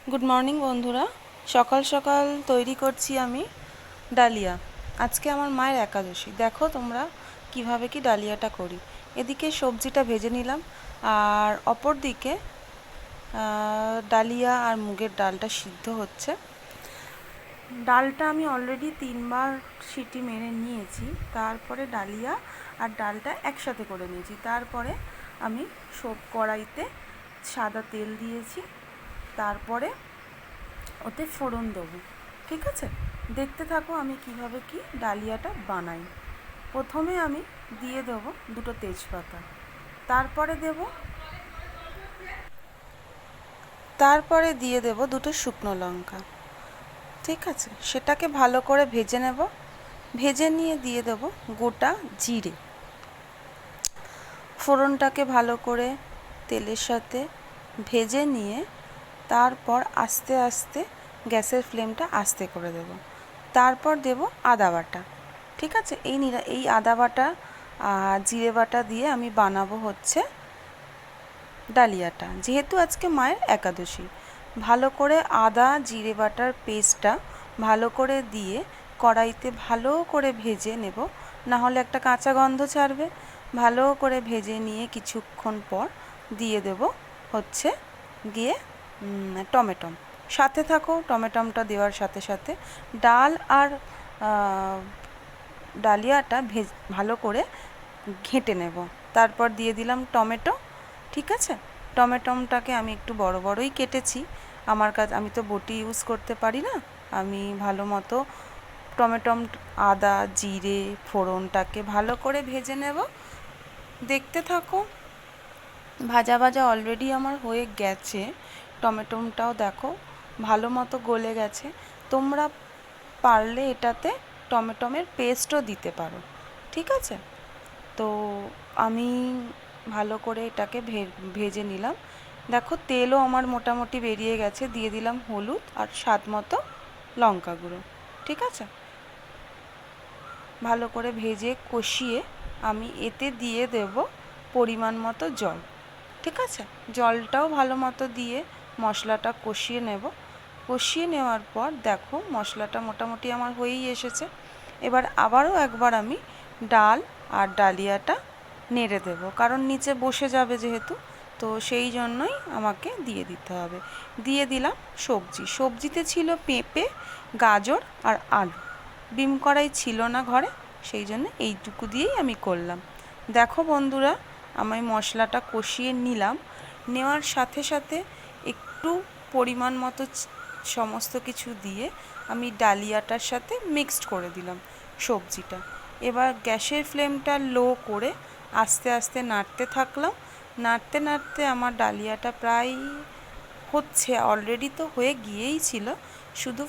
Good morning বন্ধুরা। সকাল সকাল তৈরি করছি আমি ডালিয়া। আজকে আমার মায়ের একাদশী। দেখো তোমরা কিভাবে কি ডালিয়াটা করি। এদিকে সবজিটা ভেজে নিলাম, আর অপর দিকে ডালিয়া আর মুগের ডালটা সিদ্ধ হচ্ছে। ডালটা আমি অলরেডি 3বার সিটি মেরে নিয়েছি। তারপরে ডালিয়া আর ডালটা একসাথে করে নিয়েছি। তারপরে আমি সব কড়াইতে সাদা তেল দিয়েছি। তারপরে ওতে ফোড়ন দেবো। ঠিক আছে, দেখতে থাকো আমি কিভাবে কি ডালিয়াটা বানাই। প্রথমে আমি দিয়ে দেবো দুটো তেজপাতা, তারপরে দিয়ে দেবো দুটো শুকনো লঙ্কা। ঠিক আছে, সেটাকে ভালো করে ভেজে নেব। ভেজে নিয়ে দিয়ে দেবো গোটা জিরে। ফোড়নটাকে ভালো করে তেলের সাথে ভেজে নিয়ে তারপর আস্তে আস্তে গ্যাসের ফ্লেমটা আস্তে করে দেব। তারপর দেব আদা বাটা। ঠিক আছে, এই আদা বাটা আর জিরে বাটা দিয়ে আমি বানাবো হচ্ছে ডালিয়াটা, যেহেতু আজকে মায়ের একাদশী। ভালো করে আদা জিরে বাটার পেস্টটা ভালো করে দিয়ে কড়াইতে ভালো করে ভেজে নেব, না হলে একটা কাঁচা গন্ধ ছাড়বে। ভালো করে ভেজে নিয়ে কিছুক্ষণ পর দিয়ে দেব হচ্ছে গিয়ে টমেটো। সাথে থাকো, টমেটোটা দেওয়ার সাথে সাথে ডাল আর ডালিয়াটা ভালো করে ঘেঁটে নেব। তারপর দিয়ে দিলাম টমেটো। ঠিক আছে, টমেটোটাকে আমি একটু বড় বড়ই কেটেছি। আমি তো বটি ইউজ করতে পারি না। আমি ভালো মতো টমেটো আদা জিরে ফোড়নটাকে ভালো করে ভেজে নেব। দেখতে থাকো, ভাজা ভাজা অলরেডি আমার হয়ে গেছে। টমেটোটাও দেখো ভালো মতো গলে গেছে। তোমরা পারলে এটাতে টমেটোমের পেস্টও দিতে পারো। ঠিক আছে, তো আমি ভালো করে এটাকে ভেজে নিলাম। দেখো তেলও আমার মোটামুটি বেরিয়ে গেছে। দিয়ে দিলাম হলুদ আর স্বাদ মতো লঙ্কা গুঁড়ো। ঠিক আছে, ভালো করে ভেজে কষিয়ে আমি এতে দিয়ে দেব পরিমাণ মতো জল। ঠিক আছে, জলটাও ভালো মতো দিয়ে মশলাটা কষিয়ে নেব। কষিয়ে নেওয়ার পর দেখো মশলাটা মোটামুটি আমার হয়েই এসেছে। এবার আবারও একবার আমি ডাল আর ডালিয়াটা নেড়ে দেবো, কারণ নিচে বসে যাবে যেহেতু, তো সেই জন্যই আমাকে দিয়ে দিতে হবে। দিয়ে দিলাম সবজিতে ছিল পেঁপে গাজর আর আলু। ডিম কড়াই ছিল না ঘরে, সেই জন্য এইটুকু দিয়েই আমি করলাম। দেখো বন্ধুরা, আমি মশলাটা কষিয়ে নিলাম। নেওয়ার সাথে সাথে একটু পরিমাণ মতো সমস্ত কিছু দিয়ে আমি ডালিয়াটার সাথে মিক্সড করে দিলাম সবজিটা। এবার গ্যাসের ফ্লেমটা লো করে আস্তে আস্তে নাড়তে থাকলাম। নাড়তে নাড়তে আমার ডালিয়াটা প্রায় হচ্ছে, অলরেডি তো হয়ে গিয়েই ছিল, শুধু